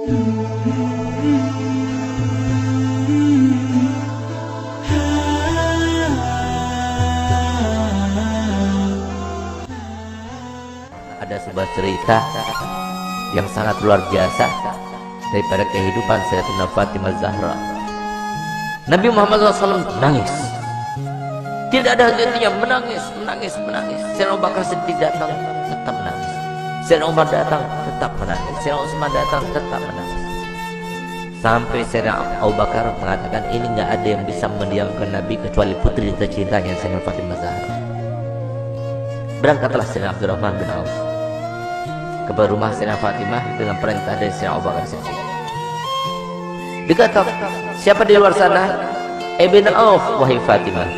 Ada sebuah cerita yang sangat luar biasa daripada kehidupan Sayyidatina Fatimah Zahra. Nabi Muhammad SAW menangis, tidak ada hentinya, menangis. Sayyidina Abu Bakar Siddiq datang, tetap menangis. Sayyidina Umar datang, tetap menangis. Sayyidina Utsman datang, tetap menangis. Sampai Sayyidina Abu Bakar mengatakan, ini nggak ada yang bisa mendiamkan Nabi kecuali putri tercintanya Sayyidatina Fatimah Zahra. Berangkatlah Sayyidina Abdurrahman bin Auf ke rumah Sayyidatina Fatimah dengan perintah dari Sayyidina Abu Bakar Siddiq. Dikatakan, siapa di luar sana? Ibn Auf, wahai Fatimah,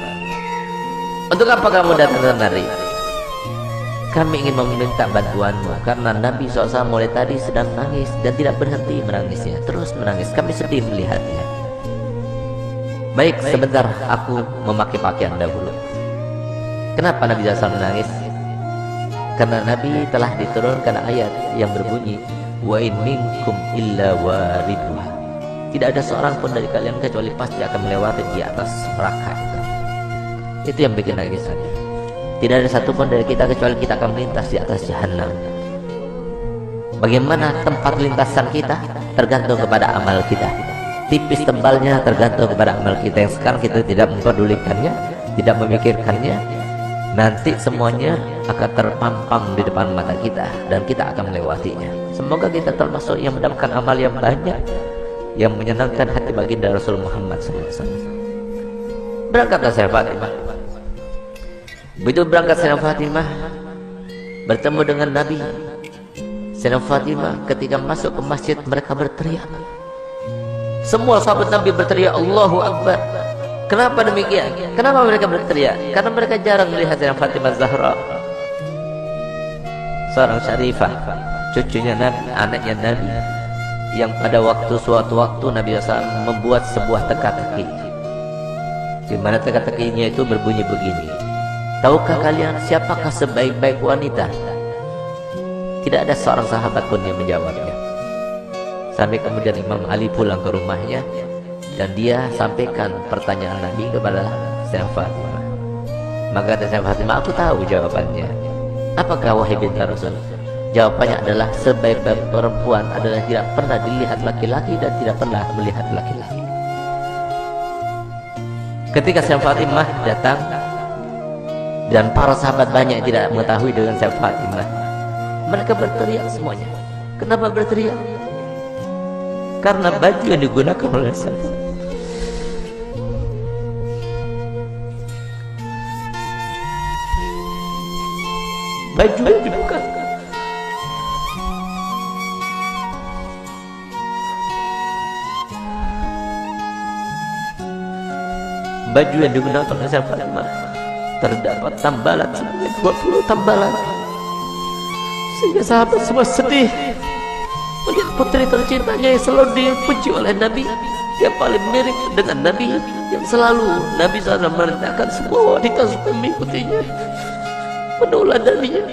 untuk apa kamu datang kemari? Kami ingin meminta bantuanmu karena Nabi SAW mulai tadi sedang menangis dan tidak berhenti menangisnya, terus menangis. Kami sedih melihatnya. Baik, sebentar, aku memakai pakaian dahulu. Kenapa Nabi SAW menangis? Karena Nabi telah diturunkan ayat yang berbunyi, wa in minkum illa wariduha. Tidak ada seorang pun dari kalian kecuali pasti akan melewati di atas neraka itu. Itu yang bikin nangis Nabi. Tidak ada satupun dari kita kecuali kita akan melintas di atas jahanam. Bagaimana tempat lintasan kita tergantung kepada amal kita. Tipis tebalnya tergantung kepada amal kita yang sekarang kita tidak mempedulikannya, tidak memikirkannya. Nanti semuanya akan terpampang di depan mata kita dan kita akan melewatinya. Semoga kita termasuk yang mendapatkan amal yang banyak, yang menyenangkan hati baginda Rasul Muhammad SAW. Berangkatlah Sayyidatina Fatimah. Begitu berangkat Sayyidatina Fatimah bertemu dengan Nabi. Sayyidatina Fatimah ketika masuk ke masjid, mereka berteriak. Semua sahabat Nabi berteriak Allahu Akbar. Kenapa demikian? Kenapa mereka berteriak? Karena mereka jarang melihat Sayyidatina Fatimah Zahra, seorang syarifah, cucunya Nabi, anaknya Nabi, yang pada suatu waktu Nabi SAW membuat sebuah teka-teki, di mana teka-tekinya itu berbunyi begini. Tahukah kalian siapakah sebaik-baik wanita? Tidak ada seorang sahabat pun yang menjawabnya. Sampai kemudian Imam Ali pulang ke rumahnya dan dia sampaikan pertanyaan Nabi kepada Sayyidatina Fatimah. Maka kata Sayyidatina Fatimah, aku tahu jawabannya. Apakah wahai binti Rasul? Jawabannya adalah sebaik-baik perempuan adalah tidak pernah dilihat laki-laki dan tidak pernah melihat laki-laki. Ketika Sayyidatina Fatimah datang dan para sahabat banyak yang tidak mengetahui dengan Sayyidatina Fatimah, mereka berteriak semuanya. Kenapa berteriak? Karena baju yang digunakan oleh Sayyidatina, baju yang dibuka, baju yang digunakan oleh Sayyidatina Fatimah terdapat tambalan sebanyak 20 tambalan, sehingga sahabat semua sedih melihat putri tercintanya yang selalu dipuji oleh Nabi, yang paling mirip dengan Nabi, yang selalu Nabi SAW merintahkan semua wanita supaya mengikutinya, meneladaninya.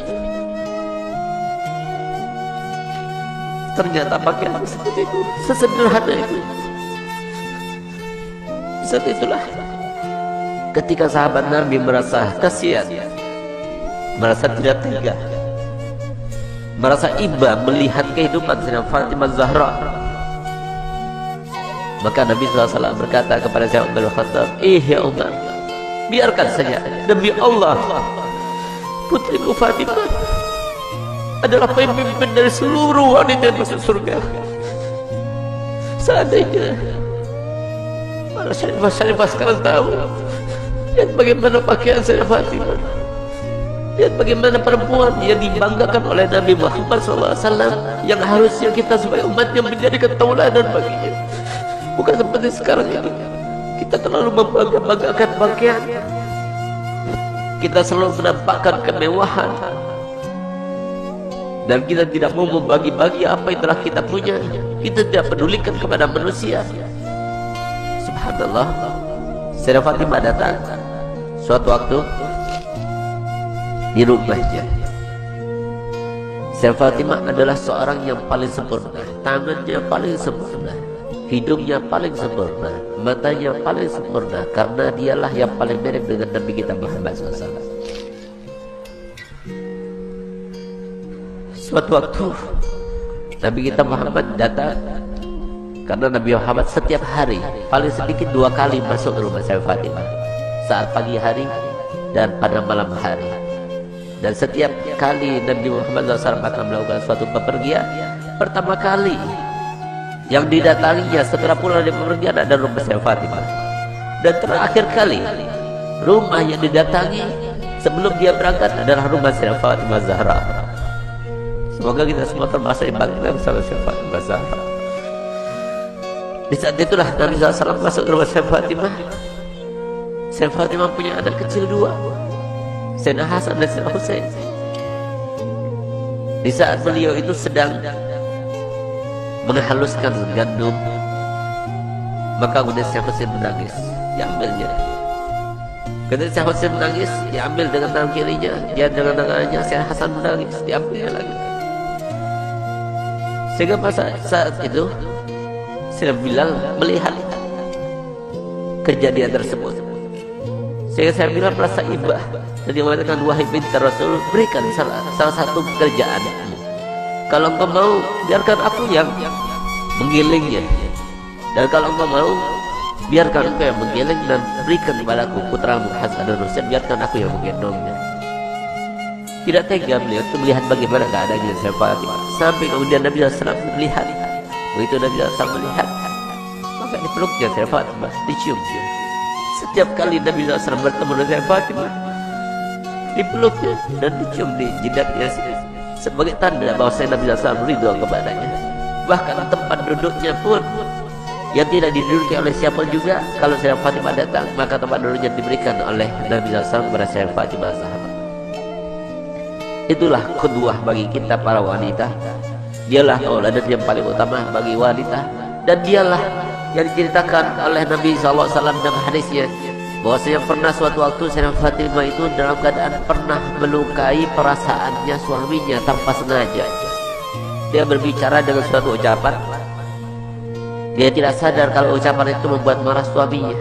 Ternyata pakaian seperti itu, sesederhana itu. Saat itulah ketika sahabat Nabi merasa kasihan, merasa tidak tega, merasa iba melihat kehidupan Sayyidatina Fatimah Zahra, maka Nabi SAW berkata kepada Sayyidina Umar bin Khattab, ya Umar, biarkan saja, demi Allah putriku Fatimah adalah pemimpin dari seluruh wanita yang masuk surga. Seandainya para syarifah sekarang tahu, lihat bagaimana pakaian Sayyidatina Fatimah, lihat bagaimana perempuan yang dibanggakan oleh Nabi Muhammad SAW, yang harusnya kita sebagai umatnya menjadi tauladan baginya. Bukan seperti sekarang ini, kita terlalu membanggakan pakaian, kita selalu menampakkan kemewahan, dan kita tidak mau membagi-bagi apa yang telah kita punya. Kita tidak pedulikan kepada manusia. Subhanallah, Sayyidatina Fatimah datang suatu waktu di rumahnya. Sayyidah Fatimah adalah seorang yang paling sempurna, tangannya paling sempurna, hidungnya paling sempurna, matanya paling sempurna, karena dialah yang paling mirip dengan Nabi kita Muhammad SAW. Suatu waktu Nabi kita Muhammad datang, karena Nabi Muhammad setiap hari paling sedikit 2 kali masuk ke rumah Sayyidah Fatimah, saat pagi hari dan pada malam hari. Dan setiap kali Nabi Muhammad SAW akan melakukan suatu bepergian, pertama kali yang didatanginya setelah pulang dari bepergian adalah rumah Sayyidah Fatimah. Dan terakhir kali rumah yang didatangi sebelum dia berangkat adalah rumah Sayyidah Fatimah Zahra. Semoga kita semua termasuk yang bangga bersama Sayyidah Fatimah Zahra. Di saat itulah Nabi SAW masuk ke rumah Sayyidah Fatimah. Sayyidah Fatimah punya anak kecil 2, Sayyidina Hasan dan Sayyidina Husain. Di saat beliau itu sedang menghaluskan gandum, maka kemudian Sayyidina Husain menangis, diambilnya. Ketika Sayyidina Husain menangis, diambil dengan tangan kirinya, dia dengan tangannya. Sayyidina Hasan menangis, diambilnya lagi. Sehingga saat itu Sayyidina Bilal melihat kejadian tersebut. Sehingga saya bilang merasa ibah dan dia mengatakan, wahai binti Rasul, berikan salah satu pekerjaan. Kalau engkau mau, biarkan aku yang menggilingnya, dan kalau engkau mau, biarkan engkau yang menggiling dan berikan kepadaku putramu Hasan dan Husain, biarkan aku yang menggendongnya. Tidak tega beliau itu melihat bagaimana keadaannya Sayyidah Fatimah, sampai kemudian Nabi SAW melihat. Begitu Nabi SAW melihat, maka dipeluknya Sayyidah Fatimah, diciumnya. Setiap kali Nabi SAW bertemu dengan Sayyidah Fatimah, dipeluknya dan dicium di jidatnya sebagai tanda bahwa Nabi SAW ridho kepadanya. Bahkan tempat duduknya pun yang tidak diduduki oleh siapa juga, kalau Sayyidah Fatimah datang, maka tempat duduknya diberikan oleh Nabi SAW kepada Sayyidah Fatimah sahabat. Itulah kedua bagi kita para wanita. Dialah tauladan yang paling utama bagi wanita, dan dialah yang diceritakan oleh Nabi SAW dalam hadisnya, bahwasanya pernah suatu waktu Sayyidah Fatimah itu dalam keadaan pernah melukai perasaannya suaminya tanpa sengaja. Dia berbicara dengan suatu ucapan, dia tidak sadar kalau ucapan itu membuat marah suaminya.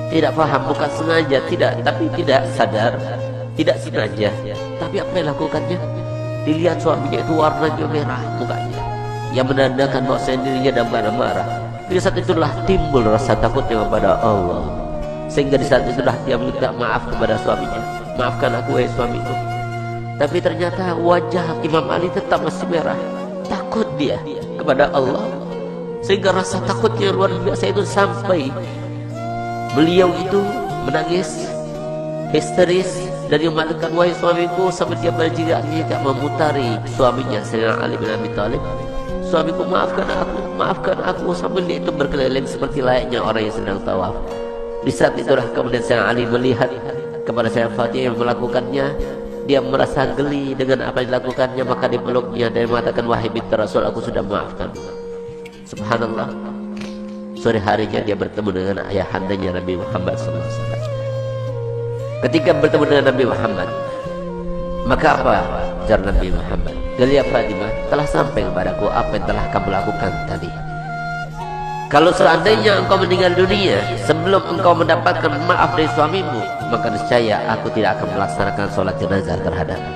Tidak paham, bukan sengaja, tapi tidak sadar, tidak sengaja. Tapi apa yang lakukannya? Dilihat suaminya itu warnanya merah mukanya, yang menandakan bahwa dirinya dalam keadaan marah. Di saat itulah timbul rasa takutnya kepada Allah, sehingga di saat itulah dia minta maaf kepada suaminya, maafkan aku wahai suamiku. Tapi ternyata wajah Imam Ali tetap masih merah, takut dia kepada Allah, sehingga rasa takutnya luar biasa itu sampai beliau itu menangis histeris dan dia mengatakan, wahai suamiku, sampai dia berjerak-jerak memutari suaminya Sayyidina Ali bin Abi Thalib, suamiku maafkan aku, sambil dia itu berkeliling seperti layaknya orang yang sedang tawaf. Di saat itulah kemudian Sayyidina Ali melihat kepada Sayyidah Fatimah yang melakukannya, dia merasa geli dengan apa yang dilakukannya, maka dipeluknya dan mengatakan, wahai binti Rasul, aku sudah maafkan. Subhanallah, sore harinya dia bertemu dengan ayahandanya Nabi Muhammad SAW. Ketika bertemu dengan Nabi Muhammad, maka apa ujar Nabi Muhammad? Ya Fatimah, telah sampai kepadaku apa yang telah kamu lakukan tadi. Kalau seandainya engkau meninggal dunia sebelum engkau mendapatkan maaf dari suamimu, maka niscaya aku tidak akan melaksanakan sholat jenazah terhadapmu.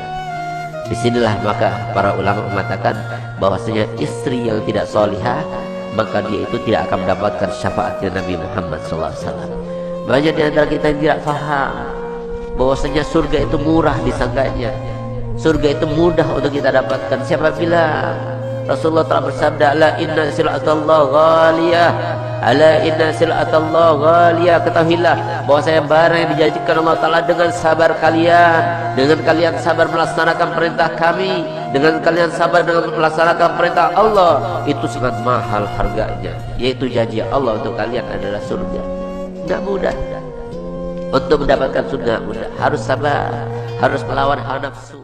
Disinilah maka para ulama mengatakan bahwasanya istri yang tidak solihah, maka dia itu tidak akan mendapatkan syafaatnya Nabi Muhammad SAW. Banyak di antara kita yang tidak faham bahwasanya surga itu murah disangganya, surga itu mudah untuk kita dapatkan. Siapa bilang? Rasulullah telah bersabda, ala inna sil'atallah ghaliyah, ala inna sil'atallah ghaliyah. Ketahuilah bahwasanya barang yang dijanjikan Allah Ta'ala dengan sabar kalian, dengan kalian sabar melaksanakan perintah kami, dengan kalian sabar dengan melaksanakan perintah Allah, itu sangat mahal harganya, yaitu janji Allah untuk kalian adalah surga. Tidak mudah untuk mendapatkan surga, mudah, harus sabar, harus melawan hawa nafsu.